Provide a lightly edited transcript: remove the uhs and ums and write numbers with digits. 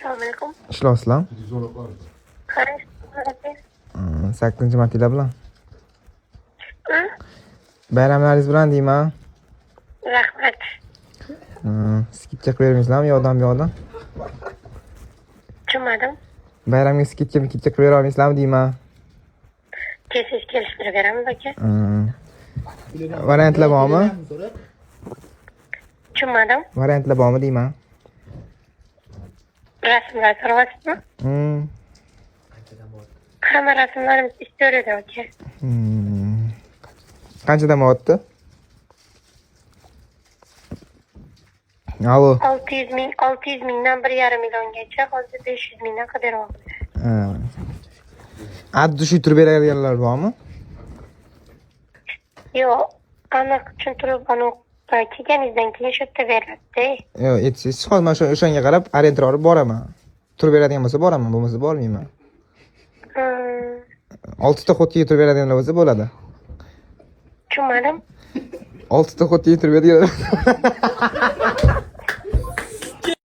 Assalomu alaykum. Ishlayapsizlar? Qarang. 8-martalar bilan. Hı? Bayramlaringiz bilan deyman. Rahmat. Skidcha qilib bermaysizlarmi yordam bu yoqdan? Tushunmadim. Bayramga skidcha qilib bera olmaysizlarmi deyman. Tez kelishtirib beramiz aka. Variantlar bormi? Tushunmadim. Variantlar bormi deyman. Rasmlar so'rayapsizmi? Hamma rasmlarimiz istoriyada aka. Qanchadan bo'lyapti? Alo. 600 mingdan 1,5 milliongacha, hozir 500 mingdan qilib beryapmiz. Addi tushuntirib beradiganlar bormi? Yo'q, aniq tushuntirib kelganingizdan keyin shu yerda beriladi. Yo'q, aytsangiz, hozir men o'shanga qarab arendani olib boraman. Turib beradigan bo'lsa boraman, bo'lmasa bormayman. 6 ta xotga turib beradiganlar bo'lsa bo'ladi. Tushunmadim. 6 ta xotga turib beradiganlar.